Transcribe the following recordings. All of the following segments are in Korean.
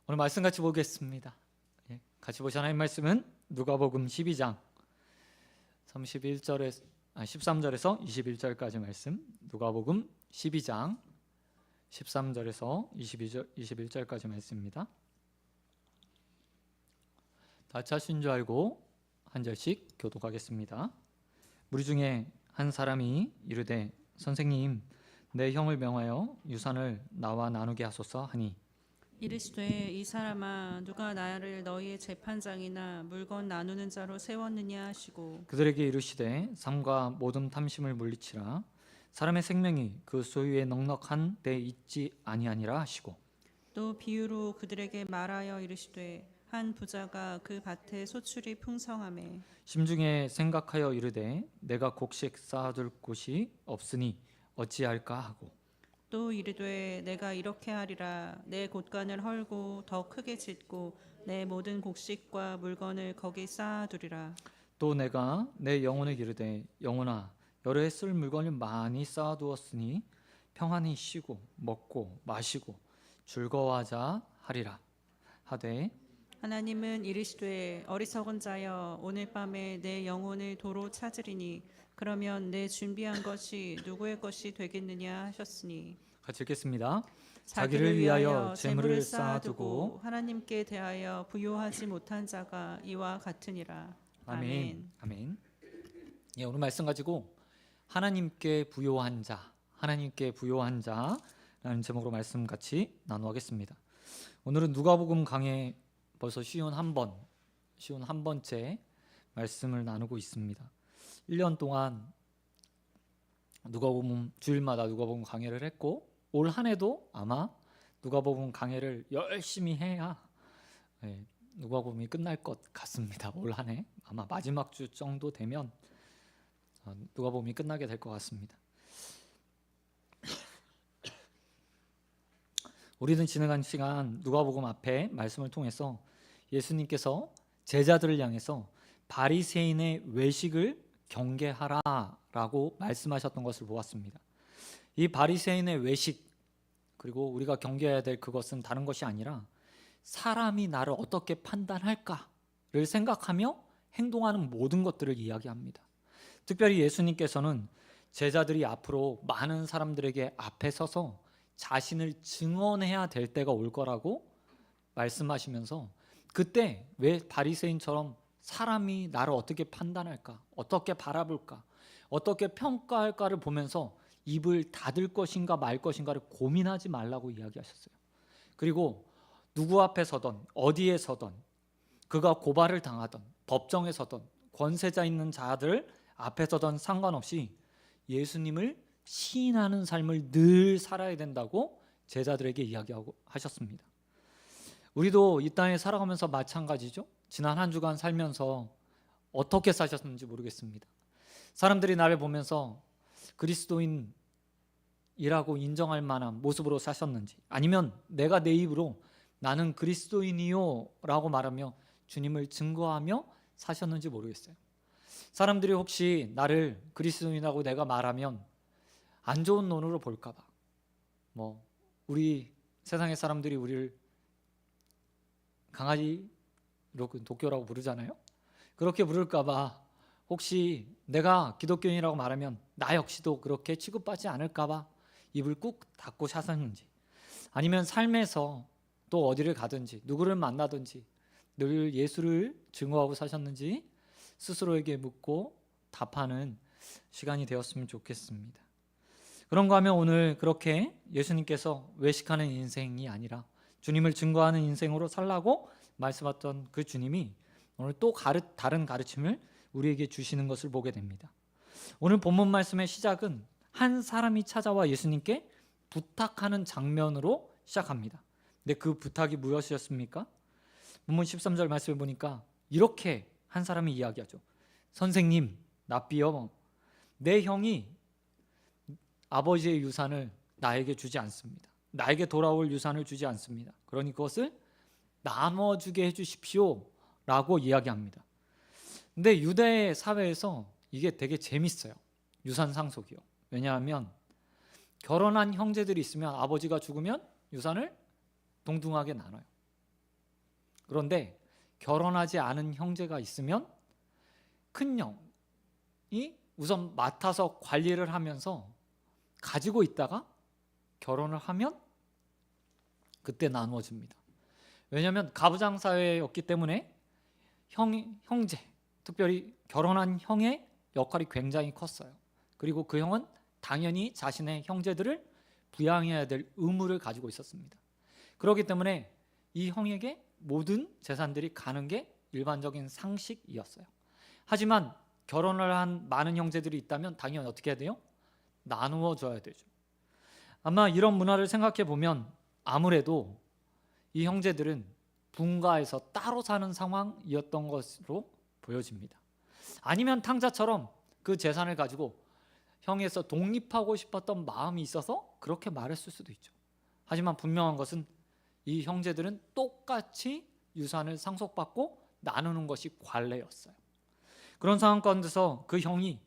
오늘 말씀 같이 보겠습니다. 같이 보실 하나님 말씀은 누가복음 12장 13절에서 21절까지 말씀. 누가복음 12장 13절에서 21절까지 말씀입니다. 다 찾으신 줄 알고 한 절씩 교독하겠습니다. 무리 중에 한 사람이 이르되 선생님, 내 형을 명하여 유산을 나와 나누게 하소서 하니, 이르시되 이 사람아, 누가 나를 너희의 재판장이나 물건 나누는 자로 세웠느냐 하시고, 그들에게 이르시되 삼가 모든 탐심을 물리치라. 사람의 생명이 그 소유에 넉넉한 데 있지 아니하니라 하시고, 또 비유로 그들에게 말하여 이르시되 한 부자가 그 밭에 소출이 풍성하매 심중에 생각하여 이르되 내가 곡식 쌓아둘 곳이 없으니 어찌할까 하고, 또 이르되 내가 이렇게 하리라. 내 곳간을 헐고 더 크게 짓고 내 모든 곡식과 물건을 거기 쌓아두리라. 또 내가 내 영혼을 이르되 영혼아, 여러 해 쓸 물건을 많이 쌓아두었으니 평안히 쉬고 먹고 마시고 즐거워하자 하리라 하되, 하나님은 이르시되 어리석은 자여, 오늘 밤에 내 영혼을 도로 찾으리니 그러면 내 준비한 것이 누구의 것이 되겠느냐 하셨으니, 같이 읽겠습니다. 자기를 위하여 재물을 쌓아두고 하나님께 대하여 부요하지 못한 자가 이와 같으니라. 아멘. 아멘. 오늘 말씀 가지고 하나님께 부요한 자, 하나님께 부요한 자라는 제목으로 말씀 같이 나누겠습니다. 오늘은 누가복음 강해 벌써 쉬운 한 번째 말씀을 나누고 있습니다. 1년 동안 누가복음 주일마다 누가복음 강해를 했고, 올 한 해도 아마 누가복음 강해를 열심히 해야 누가복음이 끝날 것 같습니다. 올 한 해 아마 마지막 주 정도 되면 누가복음이 끝나게 될 것 같습니다. 우리는 지나간 시간 누가복음 앞에 말씀을 통해서 예수님께서 제자들을 향해서 바리새인의 외식을 경계하라라고 말씀하셨던 것을 보았습니다. 이 바리새인의 외식, 그리고 우리가 경계해야 될 그것은 다른 것이 아니라 사람이 나를 어떻게 판단할까를 생각하며 행동하는 모든 것들을 이야기합니다. 특별히 예수님께서는 제자들이 앞으로 많은 사람들에게 앞에 서서 자신을 증언해야 될 때가 올 거라고 말씀하시면서, 그때 왜 바리새인처럼 사람이 나를 어떻게 판단할까, 어떻게 바라볼까, 어떻게 평가할까를 보면서 입을 닫을 것인가 말 것인가를 고민하지 말라고 이야기하셨어요. 그리고 누구 앞에 서던 어디에 서던, 그가 고발을 당하던 법정에 서던 권세자 있는 자들 앞에 서던 상관없이 예수님을 시인하는 삶을 늘 살아야 된다고 제자들에게 이야기하고 하셨습니다. 우리도 이 땅에 살아가면서 마찬가지죠. 지난 한 주간 살면서 어떻게 사셨는지 모르겠습니다. 사람들이 나를 보면서 그리스도인이라고 인정할 만한 모습으로 사셨는지, 아니면 내가 내 입으로 나는 그리스도인이요 라고 말하며 주님을 증거하며 사셨는지 모르겠어요. 사람들이 혹시 나를 그리스도인이라고 내가 말하면 안 좋은 눈으로 볼까 봐, 우리 세상의 사람들이 우리를 강아지 도쿄라고 부르잖아요. 그렇게 부를까 봐 혹시 내가 기독교인이라고 말하면 나 역시도 그렇게 취급받지 않을까 봐 입을 꾹 닫고 사셨는지, 아니면 삶에서 또 어디를 가든지 누구를 만나든지 늘 예수를 증오하고 사셨는지 스스로에게 묻고 답하는 시간이 되었으면 좋겠습니다. 그런가 하면 오늘 그렇게 예수님께서 외식하는 인생이 아니라 주님을 증거하는 인생으로 살라고 말씀하셨던 그 주님이 오늘 또 다른 가르침을 우리에게 주시는 것을 보게 됩니다. 오늘 본문 말씀의 시작은 한 사람이 찾아와 예수님께 부탁하는 장면으로 시작합니다. 근데 그 부탁이 무엇이었습니까? 본문 13절 말씀을 보니까 이렇게 한 사람이 이야기하죠. 선생님, 납비여, 내 형이 아버지의 유산을 나에게 주지 않습니다. 나에게 돌아올 유산을 주지 않습니다. 그러니 그것을 나눠주게 해주십시오 라고 이야기합니다. 근데 유대 사회에서 이게 되게 재밌어요. 유산 상속이요. 왜냐하면 결혼한 형제들이 있으면 아버지가 죽으면 유산을 동등하게 나눠요. 그런데 결혼하지 않은 형제가 있으면 큰 형이 우선 맡아서 관리를 하면서 가지고 있다가 결혼을 하면 그때 나누어 줍니다. 왜냐하면 가부장 사회였기 때문에 형제, 특별히 결혼한 형의 역할이 굉장히 컸어요. 그리고 그 형은 당연히 자신의 형제들을 부양해야 될 의무를 가지고 있었습니다. 그렇기 때문에 이 형에게 모든 재산들이 가는 게 일반적인 상식이었어요. 하지만 결혼을 한 많은 형제들이 있다면 당연히 어떻게 해야 돼요? 나누어 줘야 되죠. 아마 이런 문화를 생각해 보면 아무래도 이 형제들은 분가해서 따로 사는 상황이었던 것으로 보여집니다. 아니면 탕자처럼 그 재산을 가지고 형에서 독립하고 싶었던 마음이 있어서 그렇게 말했을 수도 있죠. 하지만 분명한 것은 이 형제들은 똑같이 유산을 상속받고 나누는 것이 관례였어요. 그런 상황 가운데서 그 형이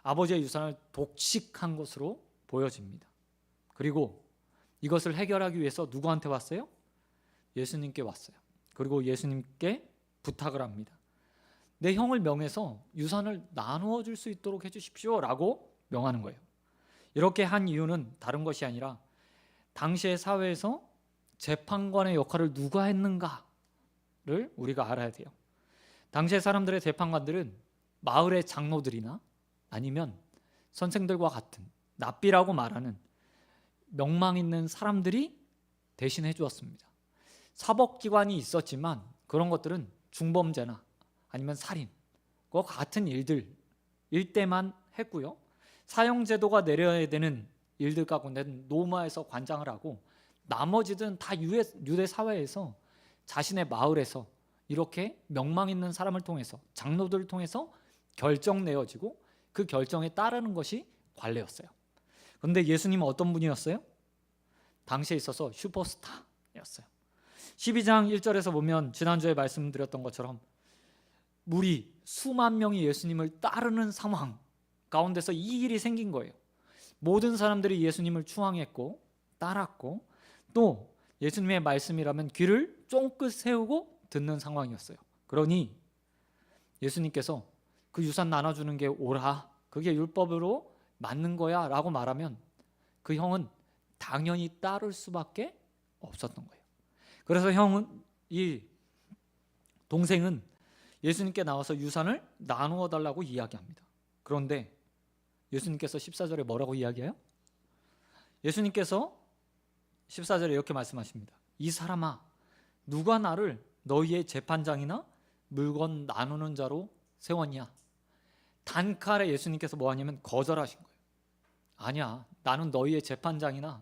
아버지의 유산을 독식한 것으로 보여집니다. 그리고 이것을 해결하기 위해서 누구한테 왔어요? 예수님께 왔어요. 그리고 예수님께 부탁을 합니다. 내 형을 명해서 유산을 나누어 줄 수 있도록 해주십시오 라고 명하는 거예요. 이렇게 한 이유는 다른 것이 아니라 당시의 사회에서 재판관의 역할을 누가 했는가를 우리가 알아야 돼요. 당시의 사람들의 재판관들은 마을의 장로들이나 아니면 선생들과 같은 납비라고 말하는 명망 있는 사람들이 대신해 주었습니다. 사법기관이 있었지만 그런 것들은 중범죄나 아니면 살인과 같은 일들 일때만 했고요. 사형제도가 내려야 되는 일들 가운데는 노마에서 관장을 하고 나머지들은 다 유대 사회에서 자신의 마을에서 이렇게 명망 있는 사람을 통해서 장로들을 통해서 결정 내어지고 그 결정에 따르는 것이 관례였어요. 그런데 예수님은 어떤 분이었어요? 당시에 있어서 슈퍼스타였어요. 12장 1절에서 보면 지난주에 말씀드렸던 것처럼 무리 수만 명이 예수님을 따르는 상황 가운데서 이 일이 생긴 거예요. 모든 사람들이 예수님을 추앙했고 따랐고 또 예수님의 말씀이라면 귀를 쫑긋 세우고 듣는 상황이었어요. 그러니 예수님께서 그 유산 나눠주는 게 옳아, 그게 율법으로 맞는 거야 라고 말하면 그 형은 당연히 따를 수밖에 없었던 거예요. 그래서 이 동생은 예수님께 나와서 유산을 나누어 달라고 이야기합니다. 그런데 예수님께서 14절에 뭐라고 이야기해요? 예수님께서 14절에 이렇게 말씀하십니다. 이 사람아, 누가 나를 너희의 재판장이나 물건 나누는 자로 세웠냐? 단칼에 예수님께서 뭐 하냐면 거절하신 거예요. 아니야, 나는 너희의 재판장이나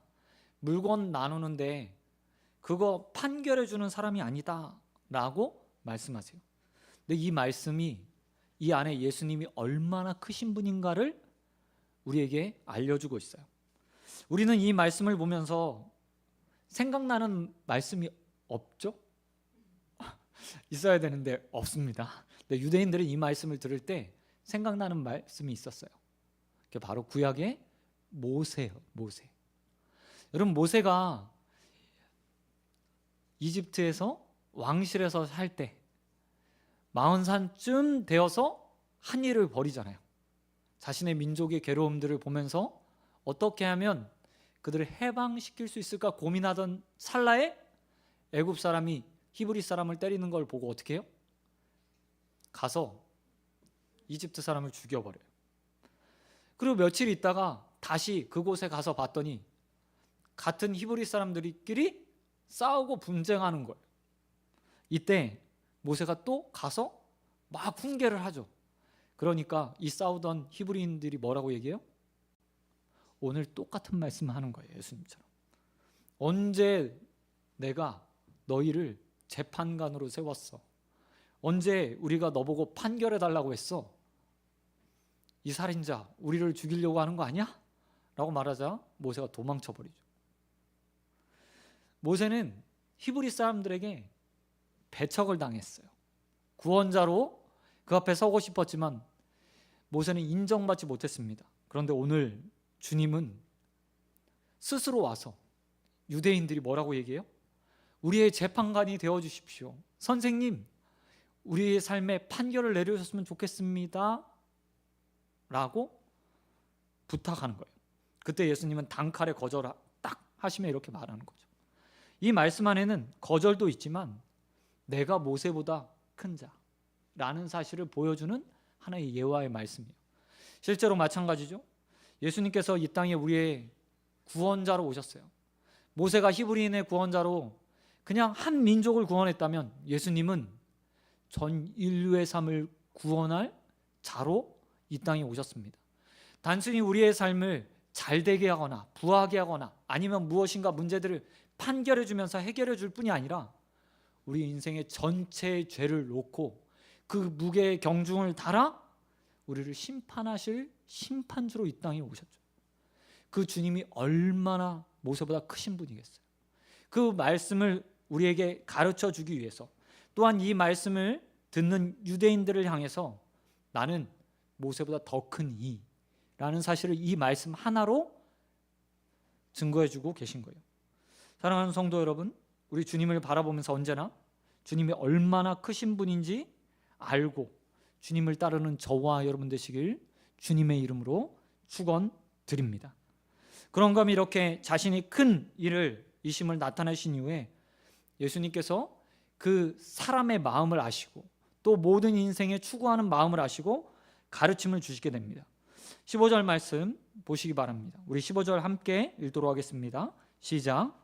물건 나누는데 그거 판결해 주는 사람이 아니다 라고 말씀하세요. 근데 이 말씀이 이 안에 예수님이 얼마나 크신 분인가를 우리에게 알려주고 있어요. 우리는 이 말씀을 보면서 생각나는 말씀이 없죠? 있어야 되는데 없습니다. 근데 유대인들은 이 말씀을 들을 때 생각나는 말씀이 있었어요. 그게 바로 구약의 모세예요. 모세. 여러분, 모세가 이집트에서 왕실에서 살 때 40살쯤 되어서 한 일을 벌이잖아요. 자신의 민족의 괴로움들을 보면서 어떻게 하면 그들을 해방시킬 수 있을까 고민하던 찰나에 애굽 사람이 히브리 사람을 때리는 걸 보고 어떻게 해요? 가서 이집트 사람을 죽여버려요. 그리고 며칠 있다가 다시 그곳에 가서 봤더니 같은 히브리 사람들끼리 싸우고 분쟁하는 거예요. 이때 모세가 또 가서 막 훈계를 하죠. 그러니까 이 싸우던 히브리인들이 뭐라고 얘기해요? 오늘 똑같은 말씀을 하는 거예요. 예수님처럼. 언제 내가 너희를 재판관으로 세웠어? 언제 우리가 너보고 판결해 달라고 했어? 이 살인자 우리를 죽이려고 하는 거 아니야? 라고 말하자 모세가 도망쳐 버리죠. 모세는 히브리 사람들에게 배척을 당했어요. 구원자로 그 앞에 서고 싶었지만 모세는 인정받지 못했습니다. 그런데 오늘 주님은 스스로 와서 유대인들이 뭐라고 얘기해요? 우리의 재판관이 되어 주십시오. 선생님, 우리의 삶에 판결을 내려주셨으면 좋겠습니다 라고 부탁하는 거예요. 그때 예수님은 단칼에 거절 딱 하시면 이렇게 말하는 거죠. 이 말씀 안에는 거절도 있지만 내가 모세보다 큰 자라는 사실을 보여주는 하나의 예화의 말씀이에요. 실제로 마찬가지죠. 예수님께서 이 땅에 우리의 구원자로 오셨어요. 모세가 히브리인의 구원자로 그냥 한 민족을 구원했다면 예수님은 전 인류의 삶을 구원할 자로 이 땅에 오셨습니다. 단순히 우리의 삶을 잘되게 하거나 부하게 하거나 아니면 무엇인가 문제들을 판결해 주면서 해결해 줄 뿐이 아니라 우리 인생의 전체의 죄를 놓고 그 무게의 경중을 달아 우리를 심판하실 심판주로 이 땅에 오셨죠. 그 주님이 얼마나 모세보다 크신 분이겠어요. 그 말씀을 우리에게 가르쳐 주기 위해서, 또한 이 말씀을 듣는 유대인들을 향해서 나는 모세보다 더 큰 이라는 사실을 이 말씀 하나로 증거해 주고 계신 거예요. 사랑하는 성도 여러분, 우리 주님을 바라보면서 언제나 주님이 얼마나 크신 분인지 알고 주님을 따르는 저와 여러분 되시길 주님의 이름으로 축원드립니다. 그런가 하면 이렇게 자신이 큰 일을 이심을 나타내신 이후에 예수님께서 그 사람의 마음을 아시고 또 모든 인생에 추구하는 마음을 아시고 가르침을 주시게 됩니다. 15절 말씀 보시기 바랍니다. 우리 15절 함께 읽도록 하겠습니다. 시작.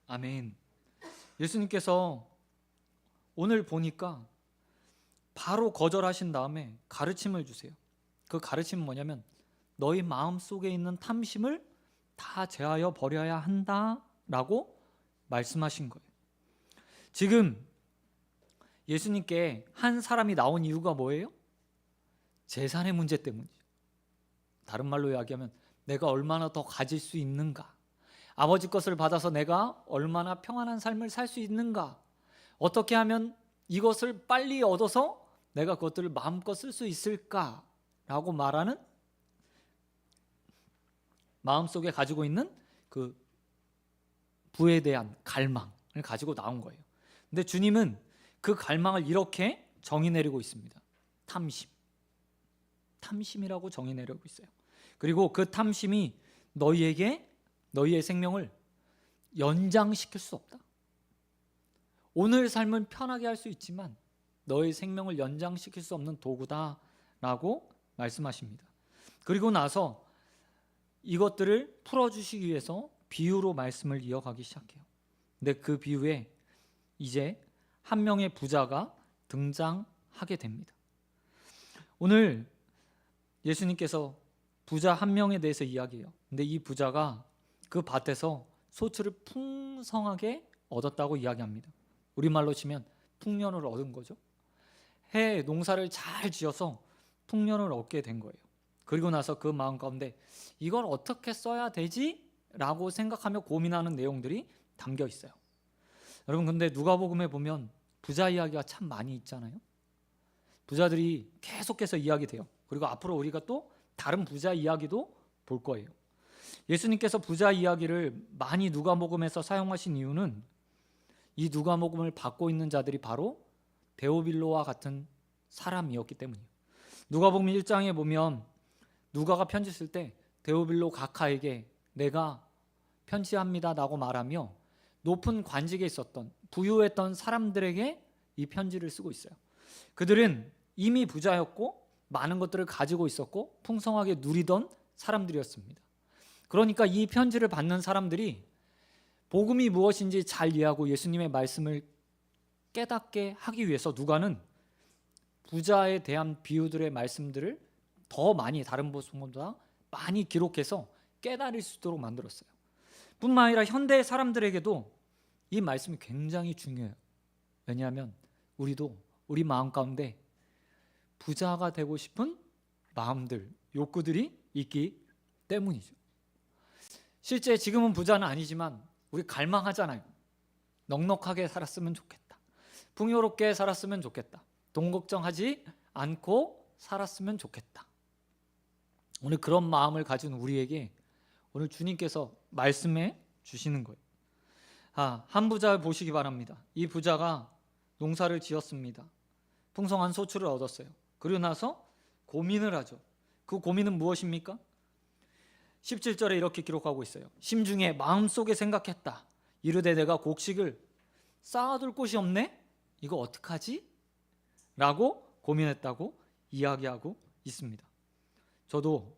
아멘. 예수님께서 오늘 보니까 바로 거절하신 다음에 가르침을 주세요. 그 가르침은 뭐냐면 너희 마음속에 있는 탐심을 다 제하여 버려야 한다라고 말씀하신 거예요. 지금 예수님께 한 사람이 나온 이유가 뭐예요? 재산의 문제 때문이죠. 다른 말로 이야기하면 내가 얼마나 더 가질 수 있는가, 아버지 것을 받아서 내가 얼마나 평안한 삶을 살 수 있는가, 어떻게 하면 이것을 빨리 얻어서 내가 그것들을 마음껏 쓸 수 있을까라고 말하는 마음속에 가지고 있는 그 부에 대한 갈망을 가지고 나온 거예요. 근데 주님은 그 갈망을 이렇게 정의 내리고 있습니다. 탐심이라고 정의 내리고 있어요. 그리고 그 탐심이 너희의 생명을 연장시킬 수 없다. 오늘 삶은 편하게 할 수 있지만 너의 생명을 연장시킬 수 없는 도구다라고 말씀하십니다. 그리고 나서 이것들을 풀어주시기 위해서 비유로 말씀을 이어가기 시작해요. 근데 그 비유에 이제 한 명의 부자가 등장하게 됩니다. 오늘 예수님께서 부자 한 명에 대해서 이야기해요. 근데 이 부자가 그 밭에서 소출을 풍성하게 얻었다고 이야기합니다. 우리말로 치면 풍년을 얻은 거죠. 해 농사를 잘 지어서 풍년을 얻게 된 거예요. 그리고 나서 그 마음 가운데 이걸 어떻게 써야 되지? 라고 생각하며 고민하는 내용들이 담겨 있어요. 여러분, 근데 누가복음에 보면 부자 이야기가 참 많이 있잖아요. 부자들이 계속해서 이야기돼요. 그리고 앞으로 우리가 또 다른 부자 이야기도 볼 거예요. 예수님께서 부자 이야기를 많이 누가복음에서 사용하신 이유는 이 누가복음을 받고 있는 자들이 바로 데오빌로와 같은 사람이었기 때문이에요. 누가복음 1장에 보면 누가가 편지 쓸 때 데오빌로 각하에게 내가 편지합니다라고 말하며 높은 관직에 있었던 부유했던 사람들에게 이 편지를 쓰고 있어요. 그들은 이미 부자였고 많은 것들을 가지고 있었고 풍성하게 누리던 사람들이었습니다. 그러니까 이 편지를 받는 사람들이 복음이 무엇인지 잘 이해하고 예수님의 말씀을 깨닫게 하기 위해서 누가는 부자에 대한 비유들의 말씀들을 더 많이 다른 복음보다 많이 기록해서 깨달을 수 있도록 만들었어요. 뿐만 아니라 현대 사람들에게도 이 말씀이 굉장히 중요해요. 왜냐하면 우리도 우리 마음 가운데 부자가 되고 싶은 마음들, 욕구들이 있기 때문이죠. 실제 지금은 부자는 아니지만 우리 갈망하잖아요. 넉넉하게 살았으면 좋겠다. 풍요롭게 살았으면 좋겠다. 돈 걱정하지 않고 살았으면 좋겠다. 오늘 그런 마음을 가진 우리에게 오늘 주님께서 말씀해 주시는 거예요. 한 부자 보시기 바랍니다. 이 부자가 농사를 지었습니다. 풍성한 소출을 얻었어요. 그리고 나서 고민을 하죠. 그 고민은 무엇입니까? 17절에 이렇게 기록하고 있어요. 심중에 마음속에 생각했다. 이르되 내가 곡식을 쌓아둘 곳이 없네? 이거 어떡하지? 라고 고민했다고 이야기하고 있습니다. 저도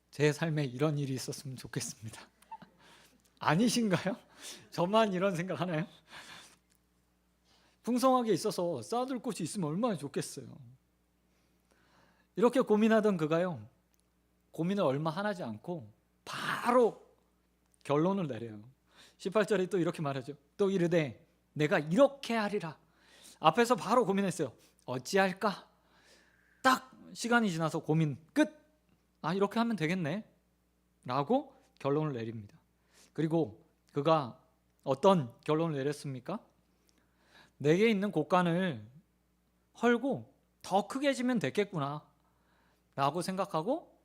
제 삶에 이런 일이 있었으면 좋겠습니다. 아니신가요? 저만 이런 생각 하나요? 풍성하게 있어서 쌓아둘 곳이 있으면 얼마나 좋겠어요. 이렇게 고민하던 그가요, 고민을 얼마 하지 않고 바로 결론을 내려요. 18절에 또 이렇게 말하죠. 또 이르되 내가 이렇게 하리라. 앞에서 바로 고민했어요. 어찌할까? 딱 시간이 지나서 고민 끝. 이렇게 하면 되겠네 라고 결론을 내립니다. 그리고 그가 어떤 결론을 내렸습니까? 내게 있는 곡간을 헐고 더 크게 지면 되겠구나 라고 생각하고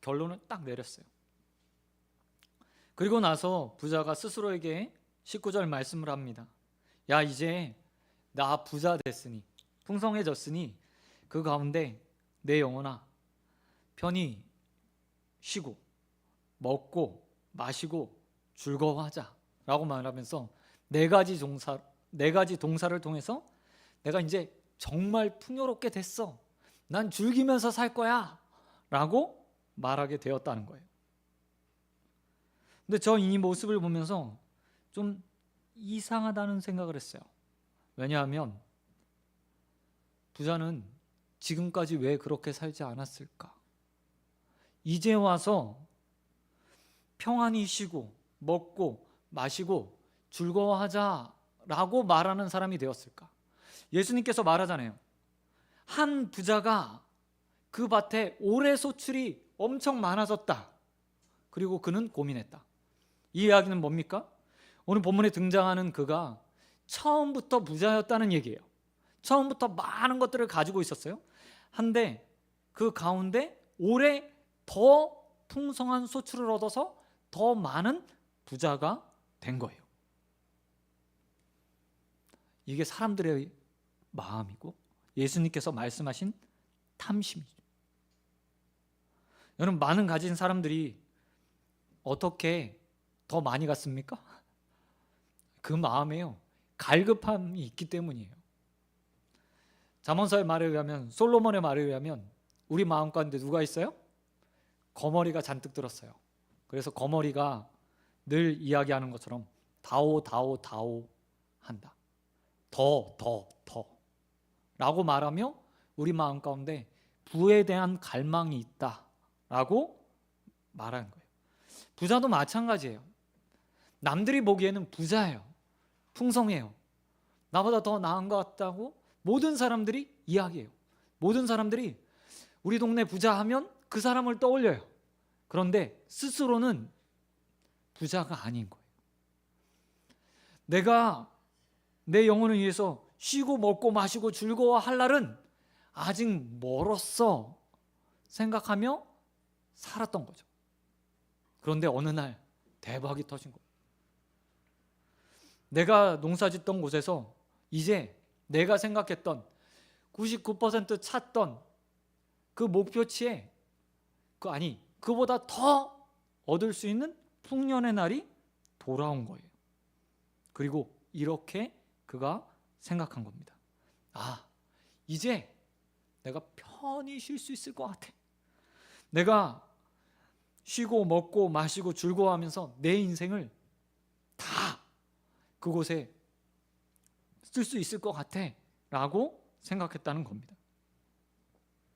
결론을 딱 내렸어요. 그리고 나서 부자가 스스로에게 19절 말씀을 합니다. 야, 이제 나 부자 됐으니, 풍성해졌으니 그 가운데 내 영혼아 편히 쉬고 먹고 마시고 즐거워하자 라고 말하면서 네 가지 동사를 통해서 내가 이제 정말 풍요롭게 됐어, 난 즐기면서 살 거야 라고 말하게 되었다는 거예요. 근데 저 이 모습을 보면서 좀 이상하다는 생각을 했어요. 왜냐하면 부자는 지금까지 왜 그렇게 살지 않았을까? 이제 와서 평안히 쉬고 먹고 마시고 즐거워하자라고 말하는 사람이 되었을까? 예수님께서 말하잖아요. 한 부자가 그 밭에 올해 소출이 엄청 많아졌다. 그리고 그는 고민했다. 이 이야기는 뭡니까? 오늘 본문에 등장하는 그가 처음부터 부자였다는 얘기예요. 처음부터 많은 것들을 가지고 있었어요. 한데 그 가운데 올해 더 풍성한 소출을 얻어서 더 많은 부자가 된 거예요. 이게 사람들의 마음이고 예수님께서 말씀하신 탐심이죠. 여러분, 많은 가진 사람들이 어떻게 더 많이 갔습니까? 그 마음에요, 갈급함이 있기 때문이에요. 잠언서의 말에 의하면, 솔로몬의 말에 의하면 우리 마음 가운데 누가 있어요? 거머리가 잔뜩 들었어요. 그래서 거머리가 늘 이야기하는 것처럼 다오 다오 다오 한다. 더 라고 말하며 우리 마음 가운데 부에 대한 갈망이 있다라고 말하는 거예요. 부자도 마찬가지예요. 남들이 보기에는 부자예요. 풍성해요. 나보다 더 나은 것 같다고 모든 사람들이 이야기해요. 모든 사람들이 우리 동네 부자 하면 그 사람을 떠올려요. 그런데 스스로는 부자가 아닌 거예요. 내가 내 영혼을 위해서 쉬고 먹고 마시고 즐거워할 날은 아직 멀었어 생각하며 살았던 거죠. 그런데 어느 날 대박이 터진 거예요. 내가 농사짓던 곳에서 이제 내가 생각했던 99% 찾던 그 목표치에 그보다 더 얻을 수 있는 풍년의 날이 돌아온 거예요. 그리고 이렇게 그가 생각한 겁니다. 이제 내가 편히 쉴 수 있을 것 같아. 내가 쉬고 먹고 마시고 즐거워하면서 내 인생을 다 그곳에 쓸 수 있을 것 같아 라고 생각했다는 겁니다.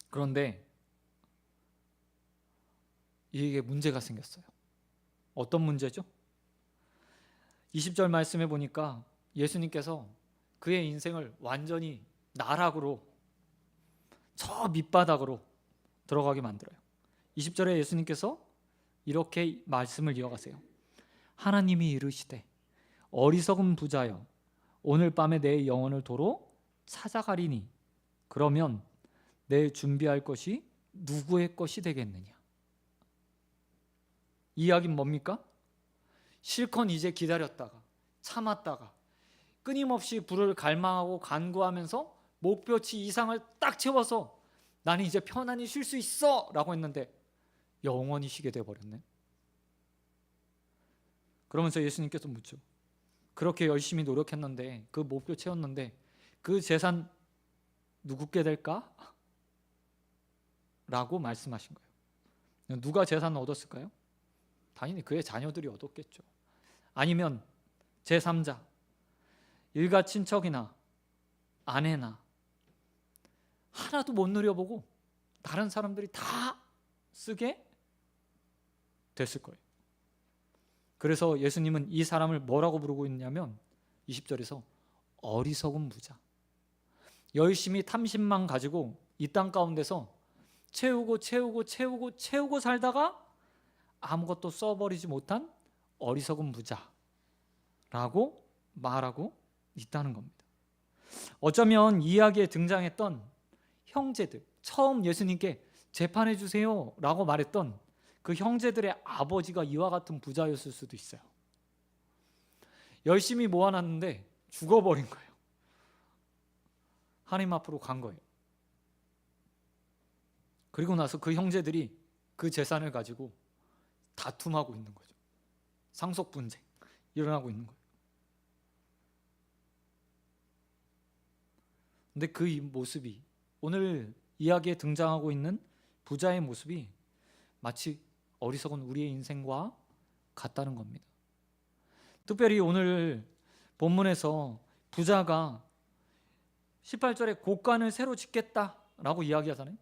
그런데 이게 문제가 생겼어요. 어떤 문제죠? 20절 말씀해 보니까 예수님께서 그의 인생을 완전히 나락으로, 저 밑바닥으로 들어가게 만들어요. 20절에 예수님께서 이렇게 말씀을 이어가세요. 하나님이 이르시되 어리석은 부자여 오늘 밤에 내 영혼을 도로 찾아가리니 그러면 내 준비할 것이 누구의 것이 되겠느냐? 이 이야기는 뭡니까? 실컷 이제 기다렸다가 참았다가 끊임없이 불을 갈망하고 간구하면서 목표치 이상을 딱 채워서 나는 이제 편안히 쉴 수 있어 라고 했는데 영원히 쉬게 돼버렸네. 그러면서 예수님께서 묻죠. 그렇게 열심히 노력했는데 그 목표 채웠는데 그 재산 누구께 될까? 라고 말씀하신 거예요. 누가 재산을 얻었을까요? 당연히 그의 자녀들이 얻었겠죠. 아니면 제3자, 일가 친척이나 아내나 하나도 못 누려보고 다른 사람들이 다 쓰게 됐을 거예요. 그래서 예수님은 이 사람을 뭐라고 부르고 있냐면 20절에서 어리석은 부자. 열심히 탐심만 가지고 이 땅 가운데서 채우고 살다가 아무것도 써버리지 못한 어리석은 부자라고 말하고 있다는 겁니다. 어쩌면 이 이야기에 등장했던 형제들, 처음 예수님께 재판해 주세요 라고 말했던 그 형제들의 아버지가 이와 같은 부자였을 수도 있어요. 열심히 모아놨는데 죽어버린 거예요. 하나님 앞으로 간 거예요. 그리고 나서 그 형제들이 그 재산을 가지고 다툼하고 있는 거죠. 상속 분쟁 일어나고 있는 거예요. 근데 그 모습이 오늘 이야기에 등장하고 있는 부자의 모습이 마치 어리석은 우리의 인생과 같다는 겁니다. 특별히 오늘 본문에서 부자가 18절에 곡간을 새로 짓겠다라고 이야기하잖아요.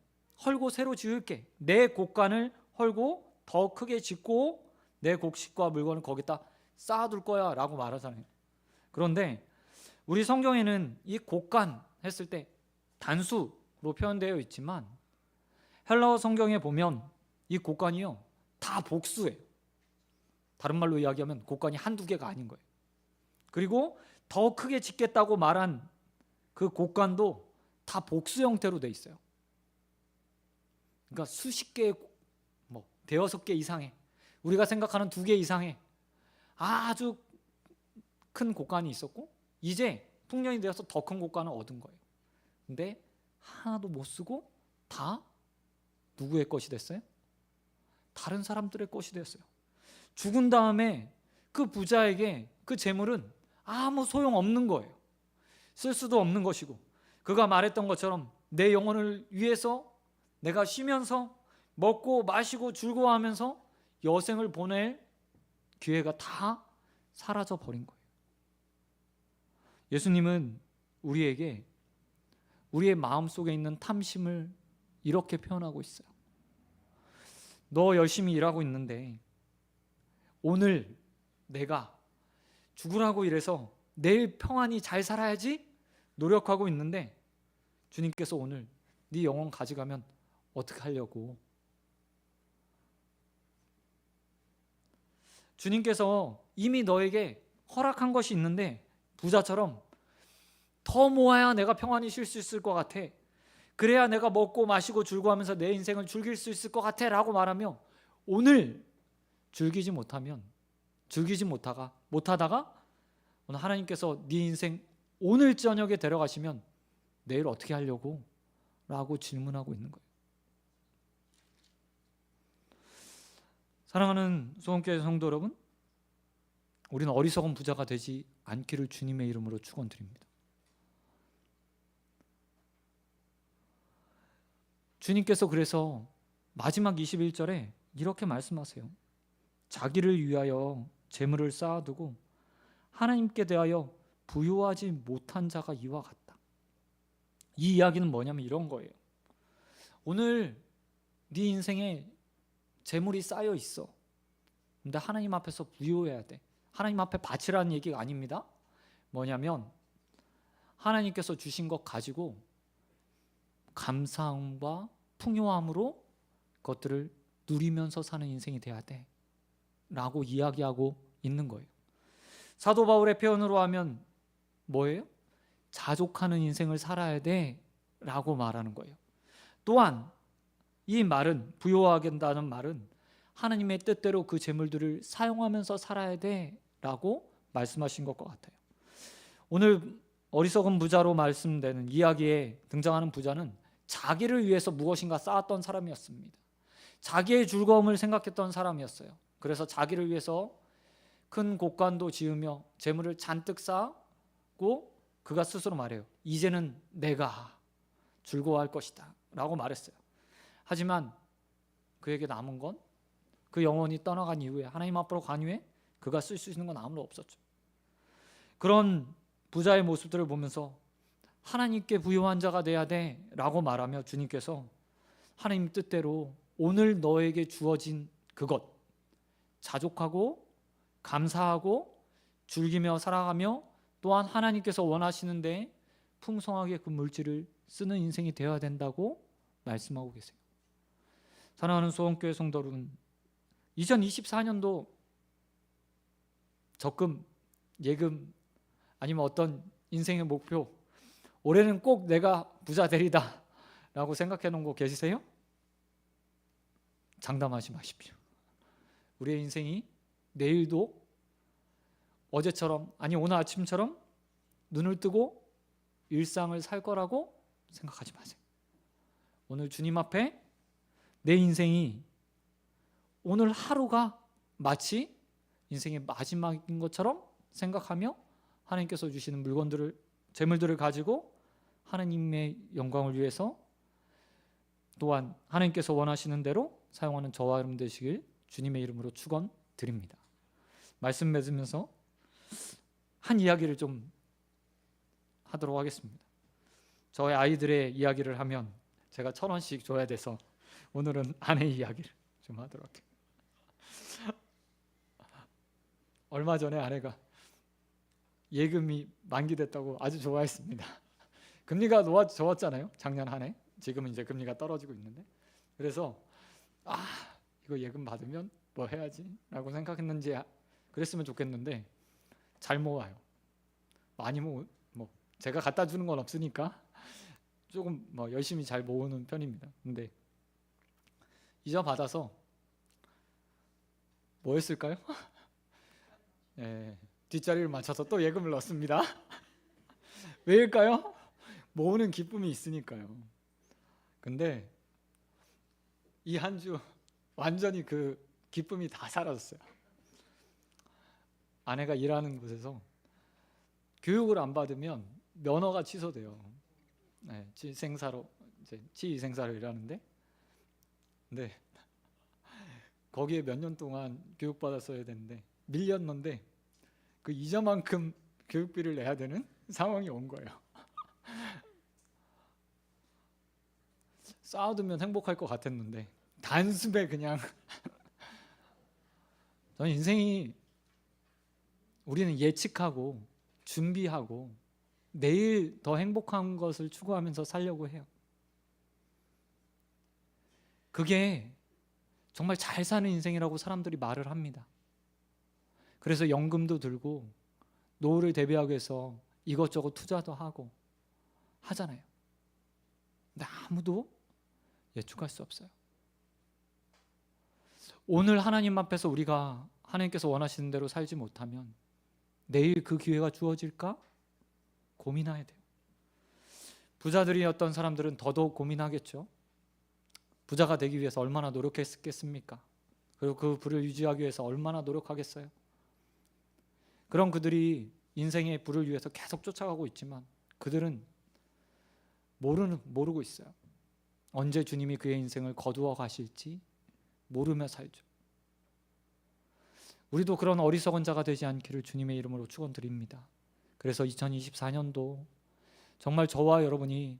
헐고 새로 지을게. 내 곡간을 헐고 더 크게 짓고 내 곡식과 물건을 거기다 쌓아둘 거야 라고 말하잖아요. 그런데 우리 성경에는 이 곡간 했을 때 단수로 표현되어 있지만 헬라어 성경에 보면 이 곡간이요 다 복수예요. 다른 말로 이야기하면 곡간이 한두 개가 아닌 거예요. 그리고 더 크게 짓겠다고 말한 그 곡간도 다 복수 형태로 돼 있어요. 그러니까 수십 개의 대여섯 개 이상의 우리가 생각하는 2개 이상의 아주 큰 곡간이 있었고 이제 풍년이 되어서 더 큰 곡간을 얻은 거예요. 근데 하나도 못 쓰고 다 누구의 것이 됐어요? 다른 사람들의 것이 됐어요. 죽은 다음에 그 부자에게 그 재물은 아무 소용없는 거예요. 쓸 수도 없는 것이고 그가 말했던 것처럼 내 영혼을 위해서 내가 쉬면서 먹고 마시고 즐거워하면서 여생을 보낼 기회가 다 사라져 버린 거예요. 예수님은 우리에게 우리의 마음속에 있는 탐심을 이렇게 표현하고 있어요. 너 열심히 일하고 있는데 오늘 내가 죽으라고 이래서 내일 평안히 잘 살아야지 노력하고 있는데 주님께서 오늘 네 영혼 가져가면 어떻게 하려고? 주님께서 이미 너에게 허락한 것이 있는데 부자처럼 더 모아야 내가 평안히 쉴 수 있을 것 같아. 그래야 내가 먹고 마시고 즐거워하면서 내 인생을 즐길 수 있을 것 같아 라고 말하며 오늘 즐기지 못하다가 오늘 하나님께서 네 인생 오늘 저녁에 데려가시면 내일 어떻게 하려고? 라고 질문하고 있는 거예요. 사랑하는 소원교회 성도 여러분, 우리는 어리석은 부자가 되지 않기를 주님의 이름으로 축원드립니다. 주님께서 그래서 마지막 21절에 이렇게 말씀하세요. 자기를 위하여 재물을 쌓아두고 하나님께 대하여 부유하지 못한 자가 이와 같다. 이 이야기는 뭐냐면 이런 거예요. 오늘 네 인생에 재물이 쌓여 있어. 근데 하나님 앞에서 부유해야 돼. 하나님 앞에 바치라는 얘기가 아닙니다. 뭐냐면 하나님께서 주신 것 가지고 감사함과 풍요함으로 그것들을 누리면서 사는 인생이 돼야 돼 라고 이야기하고 있는 거예요. 사도 바울의 표현으로 하면 뭐예요? 자족하는 인생을 살아야 돼 라고 말하는 거예요. 또한 이 말은, 부요하겠다는 말은 하나님의 뜻대로 그 재물들을 사용하면서 살아야 돼라고 말씀하신 것 같아요. 오늘 어리석은 부자로 말씀되는 이야기에 등장하는 부자는 자기를 위해서 무엇인가 쌓았던 사람이었습니다. 자기의 즐거움을 생각했던 사람이었어요. 그래서 자기를 위해서 큰 곡관도 지으며 재물을 잔뜩 쌓고 그가 스스로 말해요. 이제는 내가 즐거워할 것이다 라고 말했어요. 하지만 그에게 남은 건, 그 영혼이 떠나간 이후에, 하나님 앞으로 간 후에 그가 쓸 수 있는 건 아무도 없었죠. 그런 부자의 모습들을 보면서 하나님께 부요한 자가 돼야 돼 라고 말하며 주님께서 하나님 뜻대로 오늘 너에게 주어진 그것, 자족하고 감사하고 즐기며 살아가며 또한 하나님께서 원하시는데 풍성하게 그 물질을 쓰는 인생이 되어야 된다고 말씀하고 계세요. 사랑하는 소원교회 성도 여러분, 2024년도 적금, 예금 아니면 어떤 인생의 목표, 올해는 꼭 내가 부자 되리다 라고 생각해 놓은 거 계시세요? 장담하지 마십시오. 우리의 인생이 내일도 어제처럼, 아니 오늘 아침처럼 눈을 뜨고 일상을 살 거라고 생각하지 마세요. 오늘 주님 앞에 내 인생이, 오늘 하루가 마치 인생의 마지막인 것처럼 생각하며 하나님께서 주시는 물건들을, 재물들을 가지고 하나님의 영광을 위해서 또한 하나님께서 원하시는 대로 사용하는 저와 여러분 되시길 주님의 이름으로 축원드립니다. 말씀 맺으면서 한 이야기를 좀 하도록 하겠습니다. 저의 아이들의 이야기를 하면 제가 1,000원씩 줘야 돼서 오늘은 아내의 이야기를 좀 하도록 할게요. 얼마 전에 아내가 예금이 만기됐다고 아주 좋아했습니다. 금리가 좋았잖아요, 작년 한 해. 지금은 이제 금리가 떨어지고 있는데, 그래서 이거 예금 받으면 뭐 해야지 라고 생각했는지 그랬으면 좋겠는데 잘 모아요. 많이 뭐 제가 갖다 주는 건 없으니까 조금 열심히 잘 모으는 편입니다. 근데 이자 받아서 뭐 했을까요? 뒷자리를 맞춰서 또 예금을 넣습니다. 왜일까요? 모으는 기쁨이 있으니까요. 근데 이 한 주 완전히 그 기쁨이 다 사라졌어요. 아내가 일하는 곳에서 교육을 안 받으면 면허가 취소돼요. 치위생사로 일하는데, 근데 거기에 몇 년 동안 교육받았어야 되는데 밀렸는데 그 이자만큼 교육비를 내야 되는 상황이 온 거예요. 쌓아두면 행복할 것 같았는데 단숨에 그냥 저는 인생이, 우리는 예측하고 준비하고 내일 더 행복한 것을 추구하면서 살려고 해요. 그게 정말 잘 사는 인생이라고 사람들이 말을 합니다. 그래서 연금도 들고 노후를 대비하기 위해서 이것저것 투자도 하고 하잖아요. 근데 아무도 예측할 수 없어요. 오늘 하나님 앞에서 우리가 하나님께서 원하시는 대로 살지 못하면 내일 그 기회가 주어질까 고민해야 돼요. 부자들이었던 사람들은 더더욱 고민하겠죠. 부자가 되기 위해서 얼마나 노력했겠습니까? 그리고 그 부를 유지하기 위해서 얼마나 노력하겠어요? 그런 그들이 인생의 부를 위해서 계속 쫓아가고 있지만 그들은 모르고 있어요. 언제 주님이 그의 인생을 거두어 가실지 모르며 살죠. 우리도 그런 어리석은 자가 되지 않기를 주님의 이름으로 축원드립니다. 그래서 2024년도 정말 저와 여러분이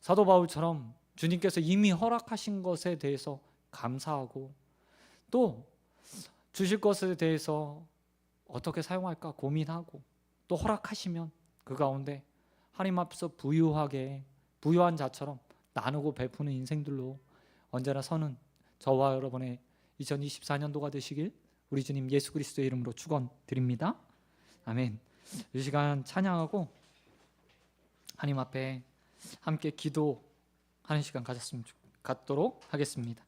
사도 바울처럼 주님께서 이미 허락하신 것에 대해서 감사하고 또 주실 것에 대해서 어떻게 사용할까 고민하고 또 허락하시면 그 가운데 하나님 앞에서 부유한 자처럼 나누고 베푸는 인생들로 언제나 서는 저와 여러분의 2024년도가 되시길 우리 주님 예수 그리스도의 이름으로 축원드립니다. 아멘. 이 시간 찬양하고 하나님 앞에 함께 기도하는 시간 가졌으면 좋겠습니다. 갖도록 하겠습니다.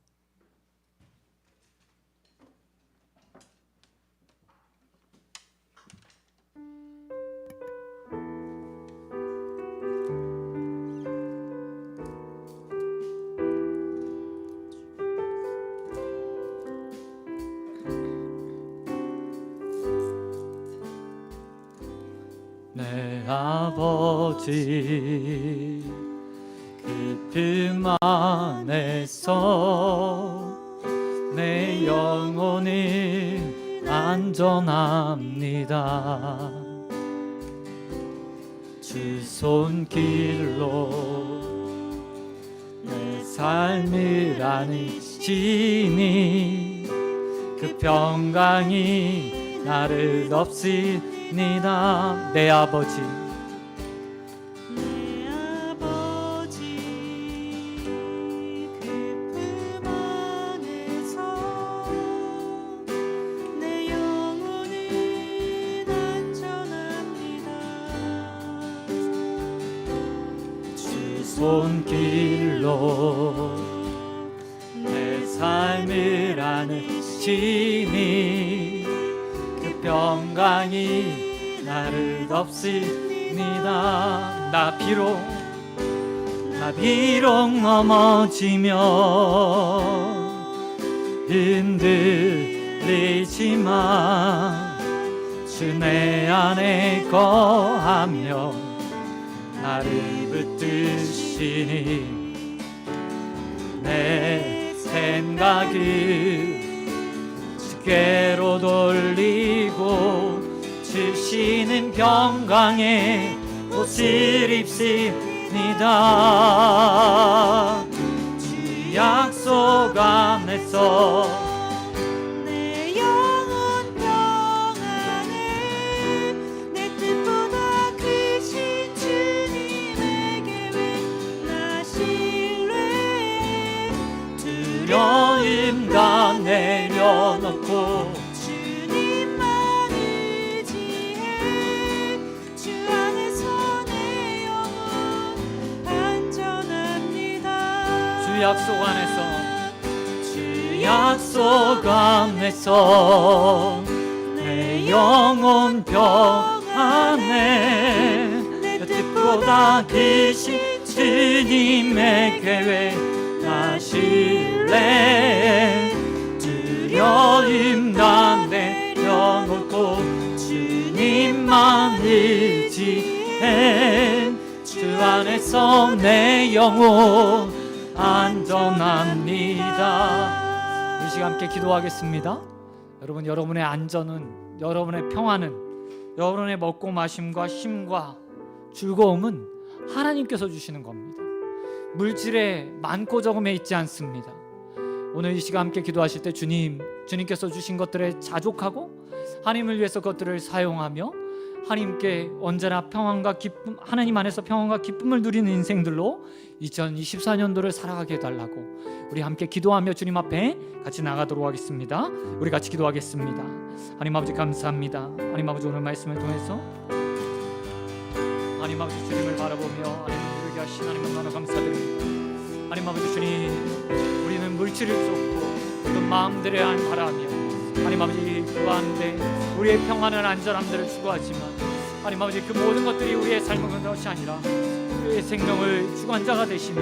내 아버지 그 품 안에서 내 영혼이 안전합니다. 주 손길로 내 삶을 안으시니 그 평강이 나를 덮습니다. 내 아버지 손길로 내 삶을 안으시니 그 평강이 나를 덮습니다. 나 비록 넘어지며 흔들리지만 주 내 안에 거하며 나를 붙드시니 내 생각을 주께로 돌리고 주시는 평강의 옷을 입습니다. 주 약속 안에서 두려움 다 내려놓고 주님만 의지해 주 안에서 내 영혼 안전합니다. 주 약속 안에서 내 영혼 평안해. 내 뜻보다 크신 주님의 계획 하실래. 두려움 다 내려놓고 주님만 의지해. 주 안에서 내 영혼 안전합니다. 이 시간 함께 기도하겠습니다. 여러분, 여러분의 안전은, 여러분의 평안은, 여러분의 먹고 마심과 쉼과 즐거움은 하나님께서 주시는 겁니다. 물질에 많고 적음에 있지 않습니다. 오늘 이 시간 함께 기도하실 때 주님께서 주신 것들에 자족하고 하나님을 위해서 그것들을 사용하며 하나님께 언제나 평안과 기쁨, 하나님 안에서 평안과 기쁨을 누리는 인생들로 2024년도를 살아가게 해달라고 우리 함께 기도하며 주님 앞에 같이 나가도록 하겠습니다. 우리 같이 기도하겠습니다. 하나님 아버지 감사합니다. 하나님 아버지 오늘 말씀을 통해서 하나님 아버지 주님을 바라보며 하나님 우리에게 하신 하나님 너무나 감사드립니다. 하나님 아버지 주님, 우리는 물질을 쫓고 어떤 마음들에 바라며 하나님 아버지 그 가운데 우리의 평안한 안전함들을 추구하지만 하나님 아버지 그 모든 것들이 우리의 삶은 것이 아니라 우리의 생명을 주관자가 되시며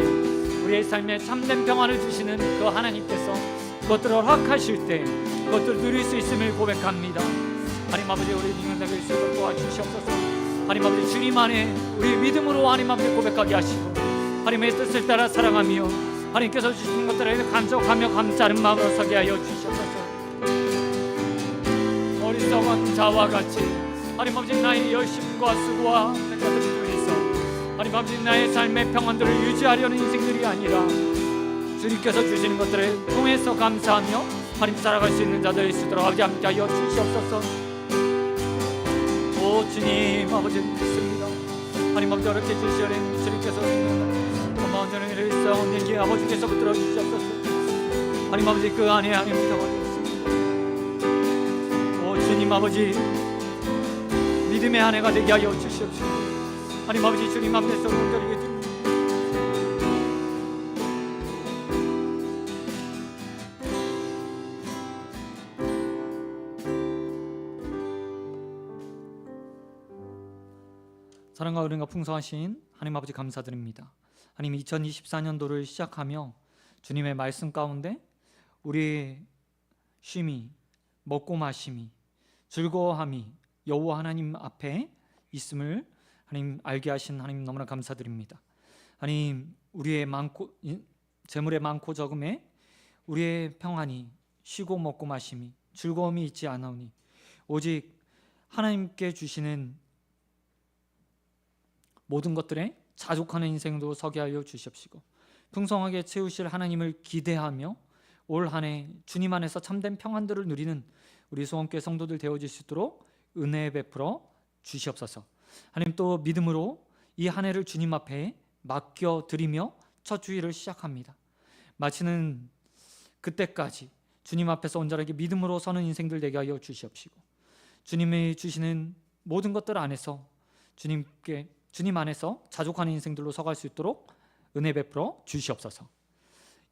우리의 삶에 참된 평안을 주시는 그 하나님께서 그것들을 허락하실 때 그것들을 누릴 수 있음을 고백합니다. 하나님 아버지 우리 믿는 자들 있도록 도와주시옵소서. 하나님 아버지 주님 안에 우리 믿음으로 하나님 앞에 고백하게 하시고 하나님의 뜻을 따라 살아가며 하나님께서 주신 것들을 간직하며 감사하는 마음으로 서게 하여 주시옵소서. 어리석은 자와 같이 하나님 아버지 나의 열심과 수고와 것들을 통해서 하나님 아버지 나의 삶의 평안들을 유지하려는 인생들이 아니라 주님께서 주시는 것들을 통해서 감사하며 하나님 살아갈 수 있는 자들이 있도록 함께 하여 주시옵소서. 오 주님 아버지 믿습니다. 하나님 아버지 어렵게 주시려는 주님께서 고마운 저는 이를 싸운 얘기 아버지께서 붙들어 주시옵소서. 하나님 아버지 그 안에 하나님 평안이 있습니다. 오 주님 아버지 믿음의 한 해가 되게 하여 주시옵소서. 하나님 아버지 주님 앞에서 온전히 사랑과 은혜가 풍성하신 하나님 아버지 감사드립니다. 하나님 2024년도를 시작하며 주님의 말씀 가운데 우리의 쉼이, 먹고 마심이, 즐거워함이 여호와 하나님 앞에 있음을 하나님 알게 하신 하나님 너무나 감사드립니다. 하나님 우리의 재물의 많고 적음에 우리의 평안이, 쉬고 먹고 마심이, 즐거움이 있지 않으니 오직 하나님께 주시는 모든 것들에 자족하는 인생도 서게 하여 주시옵시고 풍성하게 채우실 하나님을 기대하며 올 한 해 주님 안에서 참된 평안들을 누리는 우리 소원교회 성도들 되어질 수 있도록 은혜 베풀어 주시옵소서. 하나님 또 믿음으로 이 한 해를 주님 앞에 맡겨드리며 첫 주일을 시작합니다. 마치는 그때까지 주님 앞에서 온전하게 믿음으로 서는 인생들 되게 하여 주시옵시고 주님이 주시는 모든 것들 안에서 주님 안에서 자족하는 인생들로 서갈 수 있도록 은혜 베풀어 주시옵소서.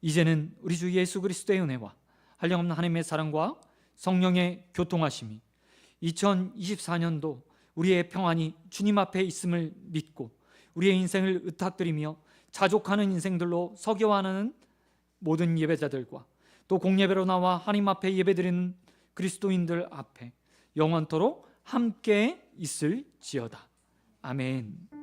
이제는 우리 주 예수 그리스도의 은혜와 한량없는 하나님의 사랑과 성령의 교통하심이 2024년도 우리의 평안이 주님 앞에 있음을 믿고 우리의 인생을 의탁드리며 자족하는 인생들로 서게 원하는 모든 예배자들과 또 공예배로 나와 하나님 앞에 예배드리는 그리스도인들 앞에 영원토록 함께 있을지어다. 아멘.